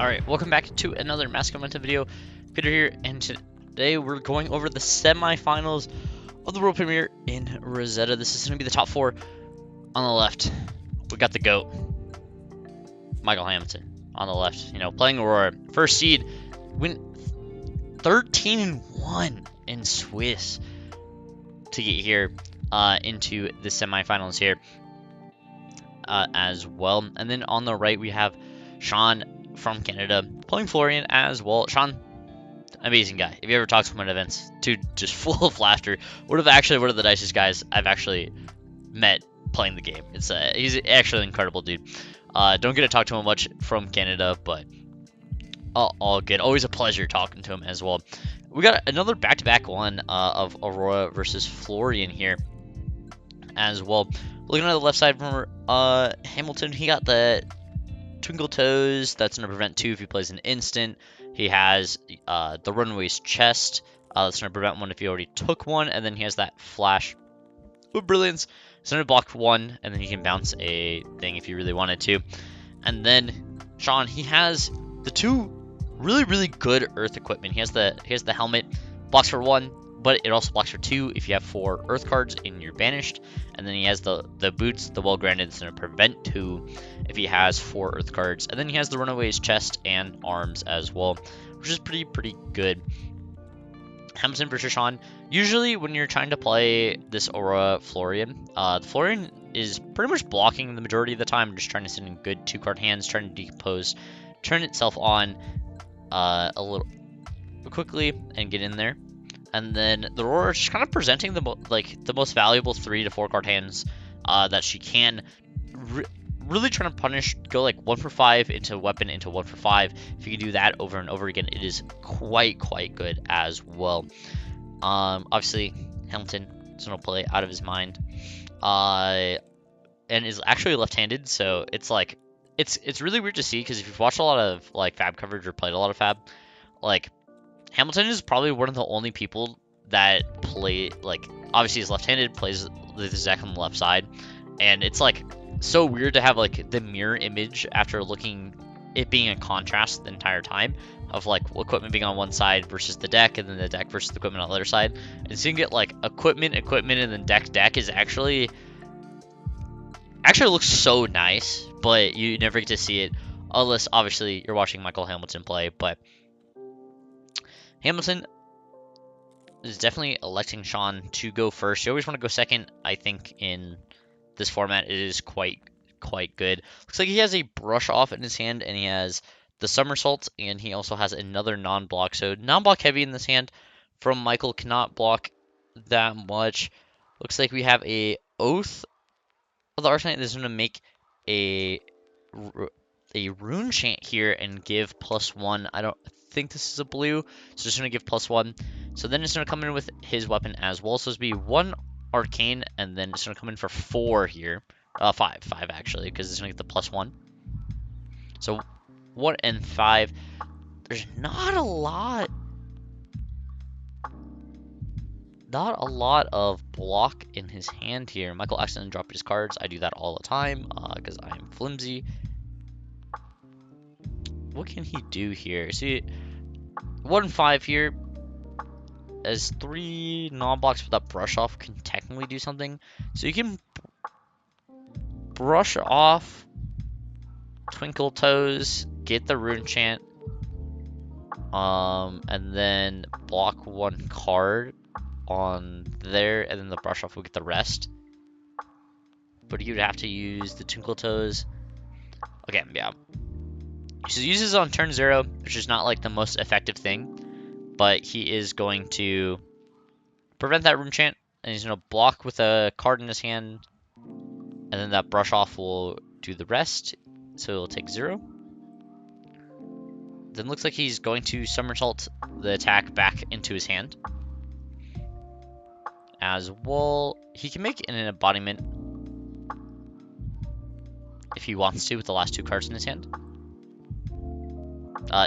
Alright, welcome back to another Mask Momentum video. Peter here, and today we're going over the semifinals of the World Premiere in Rosetta. This is going to be the top four. On the left, we got the GOAT, Michael Hamilton. On the left, playing Aurora. First seed, win 13-1 in Swiss to get here into the semifinals here as well. And then on the right, we have Shawn from Canada playing Florian as well. Shawn, amazing guy. If you ever talk to him at events, dude, just full of laughter. One of the nicest guys I've actually met playing the game. He's actually an incredible dude. Don't get to talk to him much from Canada, but all good. Always a pleasure talking to him as well. We got another back-to-back one of Aurora versus Florian here as well. Looking at the left side from Hamilton, he got the Twinkle Toes. That's going to prevent 2 if he plays an instant. He has the Runaway's Chest. That's going to prevent 1 if he already took 1. And then he has that Flash with Brilliance. It's going to block 1, and then he can bounce a thing if he really wanted to. And then Shawn, he has the 2 really good Earth equipment. He has the helmet, blocks for 1, but it also blocks for 2 if you have 4 Earth cards and you're banished. And then he has the boots, the well-grounded, that's going to prevent 2 if he has 4 Earth cards. And then he has the Runaway's Chest and arms as well, which is pretty good. Hamilton versus Shawn. Usually when you're trying to play this Aurora Florian, the Florian is pretty much blocking the majority of the time, just trying to send in good 2-card hands, trying to decompose, turn itself on a little quickly and get in there. And then the Aurora is just kind of presenting the most valuable 3 to 4 card hands that she can. Really trying to punish, go like 1 for 5 into weapon into 1 for 5. If you can do that over and over again, it is quite good as well. Obviously Hamilton is gonna play out of his mind, and is actually left-handed, so it's like it's really weird to see, because if you've watched a lot of like Fab coverage or played a lot of Fab, like Hamilton is probably one of the only people that play, like, obviously he's left-handed, plays the Zek on the left side, and it's like so weird to have like the mirror image after looking it being a contrast the entire time of like equipment being on one side versus the deck, and then the deck versus the equipment on the other side. And seeing it like equipment, and then deck is actually looks so nice, but you never get to see it unless obviously you're watching Michael Hamilton play. But Hamilton is definitely electing Shawn to go first. You always want to go second. I think in this format it is quite good. Looks like he has a brush off in his hand, and he has the somersault, and he also has another non-block. So non-block heavy in this hand from Michael, cannot block that much. Looks like we have a Oath of the Arsenal. This is going to make a rune chant here and give +1. I don't think this is a blue, so just going to give +1. So then it's going to come in with his weapon as well. So it's going to be 1 arcane, and then it's going to come in for 4 here. 5 actually, because it's going to get the +1. So 1 and 5. There's not a lot of block in his hand here. Michael accidentally dropped his cards. I do that all the time because I'm flimsy. What can he do here? See, 1 and 5 here. As 3 non-blocks without brush off can technically do something. So you can brush off Twinkle Toes, get the rune chant, and then block 1 card on there, and then the brush off will get the rest. But you'd have to use the Twinkle Toes. Okay, yeah. So he uses it on turn 0, which is not like the most effective thing, but he is going to prevent that rune chant, and he's going to block with a card in his hand, and then that brush off will do the rest, so it'll take 0. Then looks like he's going to somersault the attack back into his hand as well. He can make an embodiment if he wants to with the last 2 cards in his hand.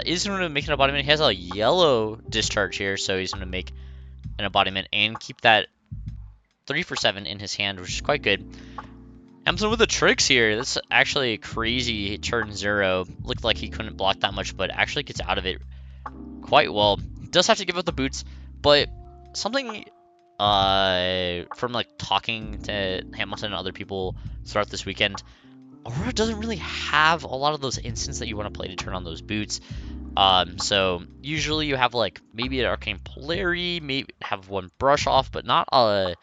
Is going to make an embodiment. He has a yellow discharge here, so he's going to make an embodiment and keep that 3 for 7 in his hand, which is quite good. Hamilton with the tricks here. That's actually crazy. Turn 0. Looked like he couldn't block that much, but actually gets out of it quite well. Does have to give up the boots, but something from like talking to Hamilton and other people throughout this weekend, Aurora doesn't really have a lot of those instants that you want to play to turn on those boots. So usually you have like maybe an Arcane Polarity, maybe have one brush off, but not a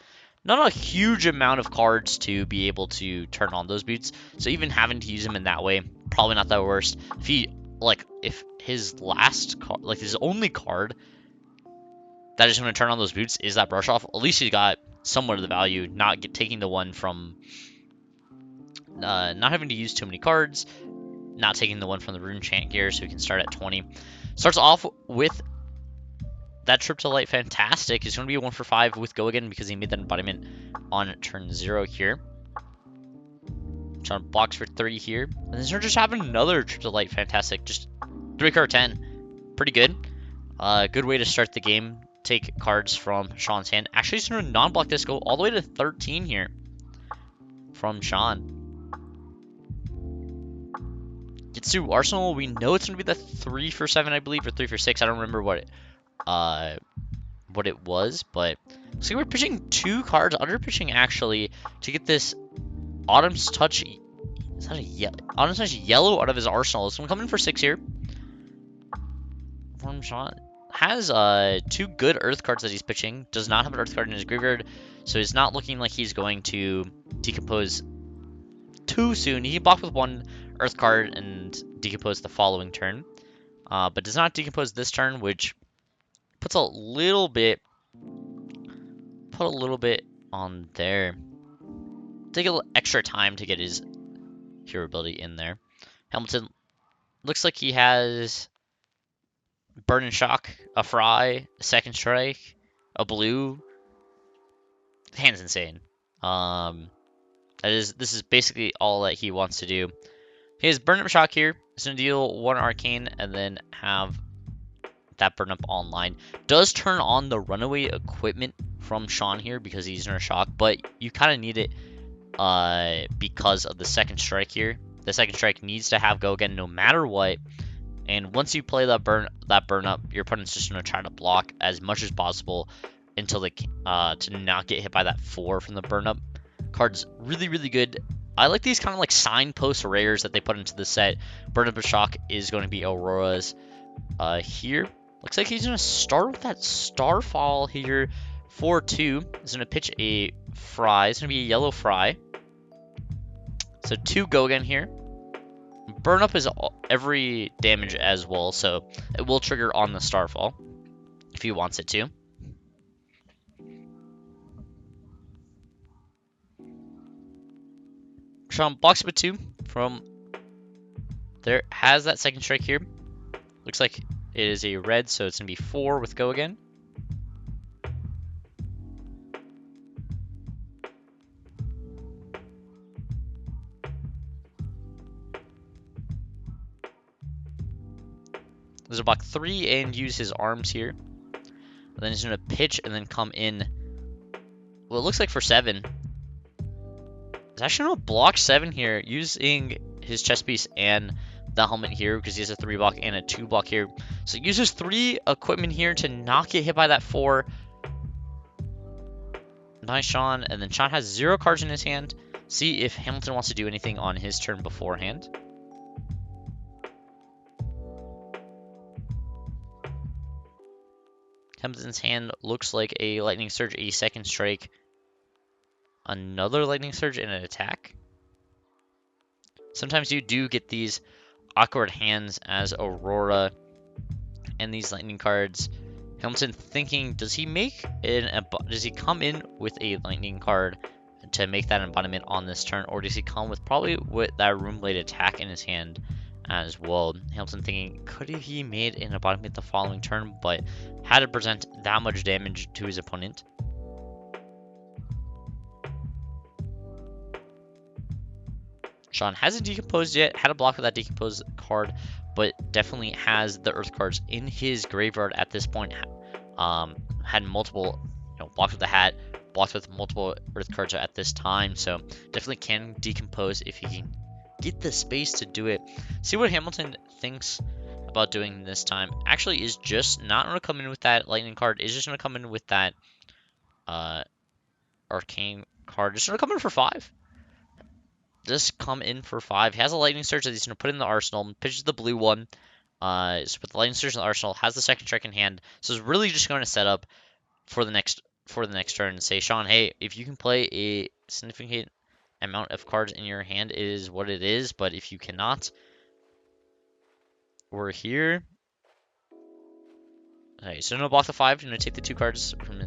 huge amount of cards to be able to turn on those boots. So even having to use them in that way, probably not the worst. If his last card, like his only card that is going to turn on those boots is that brush off, at least he got somewhat of the value, taking the one from not having to use too many cards, not taking the one from the rune chant gear, so he can start at 20. Starts off with that trip to light. Fantastic. It's going to be a 1 for 5 with go again because he made that embodiment on turn 0 here. Shawn blocks for 30 here, and then just having another trip to light. Fantastic. Just 3 card 10. Pretty good. Good way to start the game. Take cards from Shawn's hand. Actually, he's going to non-block this, go all the way to 13 here from Shawn. Gets to Arsenal. We know it's going to be the 3 for 7, I believe, or 3 for 6. I don't remember what it was, but looks like we're pitching 2 cards, under pitching actually, to get this Autumn's Touch. Is that a yellow? Autumn's Touch yellow out of his arsenal. So I'm coming for 6 here. From Shawn. Has 2 good Earth cards that he's pitching. Does not have an Earth card in his graveyard, so it's not looking like he's going to decompose too soon. He can block with 1 Earth card and decompose the following turn, but does not decompose this turn, which puts a little bit on there. Take a little extra time to get his hero ability in there. Hamilton looks like he has Burn and Shock, a Fry, a Second Strike, a Blue. The hand's insane. This is basically all that he wants to do. He has Burn Up Shock here. He's going to deal 1 Arcane and then have that Burn Up online. Does turn on the Runaway equipment from Shawn here because he's in a shock, but you kind of need it because of the Second Strike here. The Second Strike needs to have go again no matter what. And once you play that burn up, your opponent's just going to try to block as much as possible until they to not get hit by that 4 from the burn up. Card's really, really good. I like these kind of like signpost rares that they put into the set. Burn Up a Shock is going to be Aurora's here. Looks like he's going to start with that Starfall here for 2. He's going to pitch a Fry. It's going to be a yellow Fry. So 2 go again here. Burn Up is every damage as well, so it will trigger on the Starfall if he wants it to. Shawn blocks with 2 from there. Has that Second Strike here. Looks like it is a red, so it's going to be 4 with go again. There's a block 3 and use his arms here. And then he's going to pitch and then come in. Well, it looks like for 7. He's actually going to block 7 here using his chest piece and the helmet here because he has a 3 block and a 2 block here. So he uses 3 equipment here to not get hit by that 4. Nice Shawn. And then Shawn has 0 cards in his hand. See if Hamilton wants to do anything on his turn beforehand. Hamilton's hand looks like a Lightning Surge, a Second Strike, another Lightning Surge, and an attack. Sometimes you do get these awkward hands as Aurora and these Lightning cards. Hamilton thinking, does he come in with a Lightning card to make that embodiment on this turn, or does he come with probably with that Rune Blade attack in his hand as well? Hamilton thinking, could he made an embodiment the following turn, but had to present that much damage to his opponent. Shawn hasn't decomposed yet, had a block with that decomposed card, but definitely has the Earth cards in his graveyard at this point. Had multiple blocks with the hat, blocked with multiple Earth cards at this time, so definitely can decompose if he can get the space to do it. See what Hamilton thinks about doing this time. Actually, is just not going to come in with that lightning card. Is just going to come in with that arcane card. Just going to come in for 5. Just come in for 5. He has a lightning surge that he's going to put in the arsenal. Pitches the blue one. So with the lightning surge in the arsenal, has the second strike in hand. So it's really just going to set up for the next turn and say, Shawn, hey, if you can play a significant amount of cards in your hand, it is what it is. But if you cannot, we're here. Okay, so no block the 5. I'm going to take the 2 cards from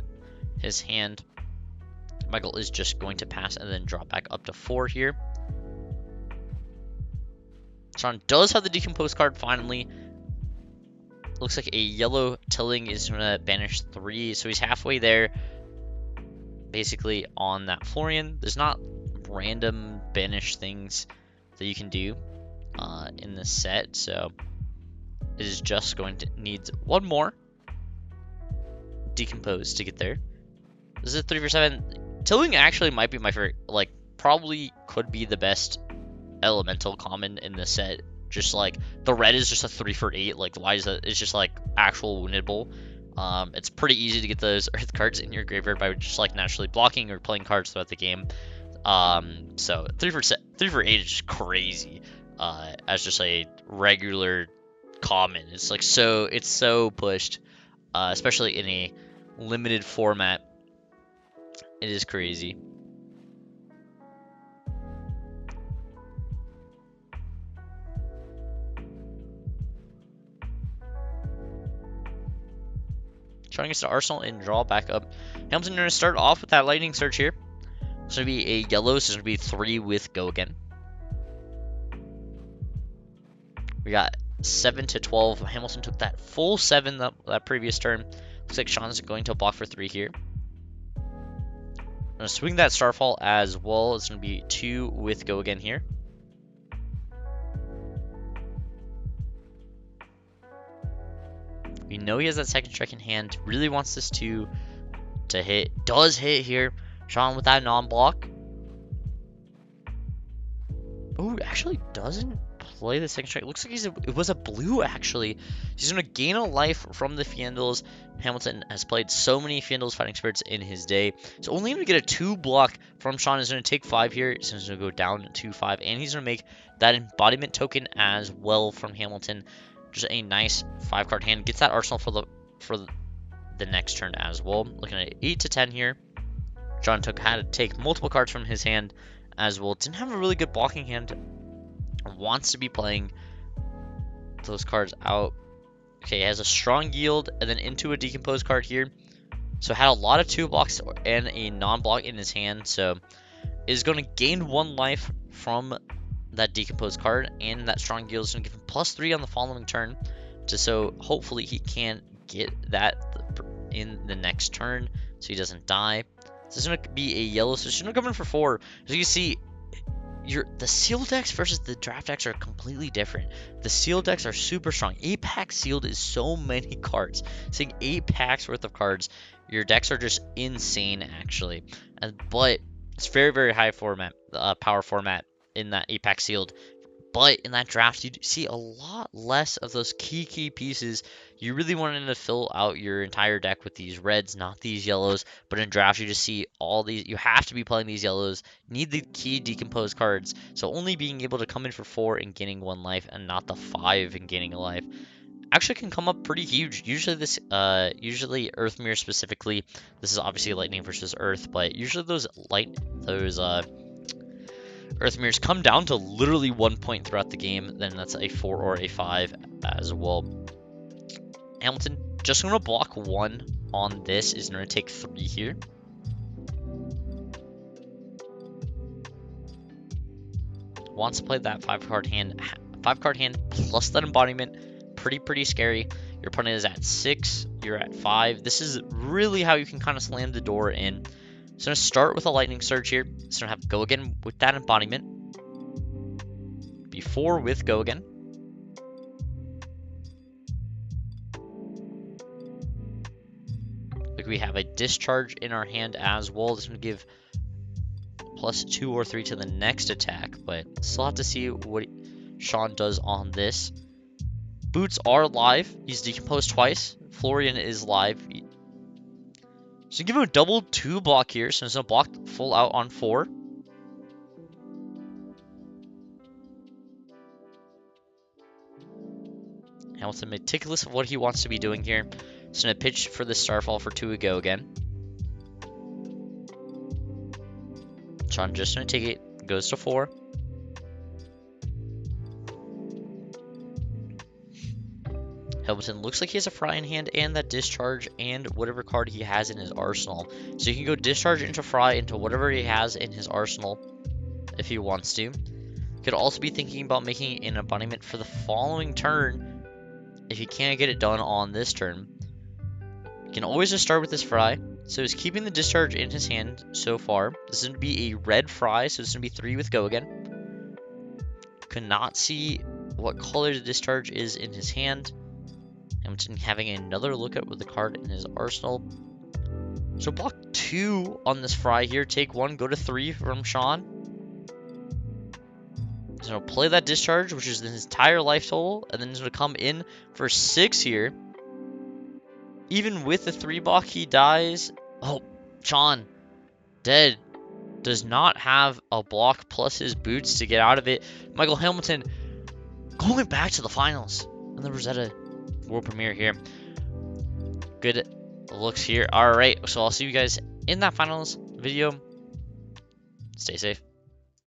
his hand. Michael is just going to pass and then drop back up to 4 here. Shawn does have the decompose card finally. Looks like a yellow tilling is going to banish 3, so he's halfway there. Basically on that Florian. There's not random banish things that you can do in this set, so it is just going to need 1 more decompose to get there. This is a 3 for 7. Tilling actually might be my favorite, like probably could be the best elemental common in this set. Just like the red is just a 3 for 8. Like why is that? It's just like actual woundable. It's pretty easy to get those earth cards in your graveyard by just like naturally blocking or playing cards throughout the game. So 3 for 8 is just crazy. As just a regular common, it's like it's so pushed, especially in a limited format. It is crazy. Trying to get to Arsenal and draw back up. Hamilton going to start off with that lightning surge here. It's going to be a yellow, so it's going to be 3 with go again. We got 7 to 12. Hamilton took that full 7 that previous turn. Looks like Shawn's going to block for 3 here. I'm going to swing that Starfall as well. It's going to be 2 with go again here. We know he has that second strike in hand. Really wants this to hit. Does hit here. Shawn with that non-block. Oh, actually doesn't play the second strike. Looks like it was a blue, actually. He's going to gain a life from the Fiendals. Hamilton has played so many Fiendals Fighting Spirits in his day. So only going to get a 2 block from Shawn. He's going to take 5 here. So he's going to go down to 5. And he's going to make that embodiment token as well from Hamilton. Just a nice 5-card hand. Gets that arsenal for the next turn as well. Looking at 8 to 10 here. Shawn had to take multiple cards from his hand as well. Didn't have a really good blocking hand. Wants to be playing those cards out. Okay, has a strong yield and then into a decomposed card here. So had a lot of 2 blocks and a non-block in his hand. So is going to gain 1 life from that decomposed card, and that strong yield is going to give him +3 on the following turn. So hopefully he can get that in the next turn so he doesn't die. So this is going to be a yellow, so she's going to come in for 4. As you can see, the sealed decks versus the draft decks are completely different. The sealed decks are super strong. 8-pack sealed is so many cards. Seeing 8 packs worth of cards, your decks are just insane, actually. But it's very, very high format, power format in that 8-pack sealed. But in that draft, you see a lot less of those key pieces. You really wanted to fill out your entire deck with these reds, not these yellows. But in draft, you just see all these. You have to be playing these yellows. Need the key decomposed cards. So only being able to come in for 4 and gaining 1 life, and not the 5 and gaining a life, actually can come up pretty huge. Usually usually Earth Mirror specifically. This is obviously Lightning versus Earth, but usually those Earth Mirrors come down to literally 1 point throughout the game, then that's a 4 or a 5 as well. Hamilton just going to block 1 on this, is going to take 3 here. Wants to play that 5-card hand. 5-card hand plus that embodiment. Pretty scary. Your opponent is at 6, you're at 5. This is really how you can kind of slam the door in. So I'm going to start with a lightning surge here. So I'm going to have go again with that embodiment. Before with go again. like we have a discharge in our hand as well. This would give +2 or 3 to the next attack, but still have to see what Shawn does on this. Boots are live. He's decomposed twice. Florian is live. So give him a double 2 block here, so there's no block full out on 4. Hamilton meticulous of what he wants to be doing here. He's going to pitch for the Starfall for 2 a go again. Shawn just going to take it. Goes to 4. Hamilton looks like he has a Fry in hand and that discharge and whatever card he has in his arsenal. So he can go discharge into Fry into whatever he has in his arsenal if he wants to. Could also be thinking about making an embodiment for the following turn if he can't get it done on this turn. You can always just start with this Fry. So he's keeping the discharge in his hand so far. This is going to be a red Fry, so it's going to be 3 with go again. Could not see what color the discharge is in his hand. Hamilton having another look at with the card in his arsenal. So block 2 on this Fry here. Take 1, go to 3 from Shawn. He's going to play that discharge, which is his entire life total. And then he's going to come in for 6 here. Even with the 3 block, he dies. Oh, Shawn, dead. Does not have a block plus his boots to get out of it. Michael Hamilton going back to the finals. And the Rosetta world premiere here. Good looks here. Alright, so I'll see you guys in that finals video. Stay safe.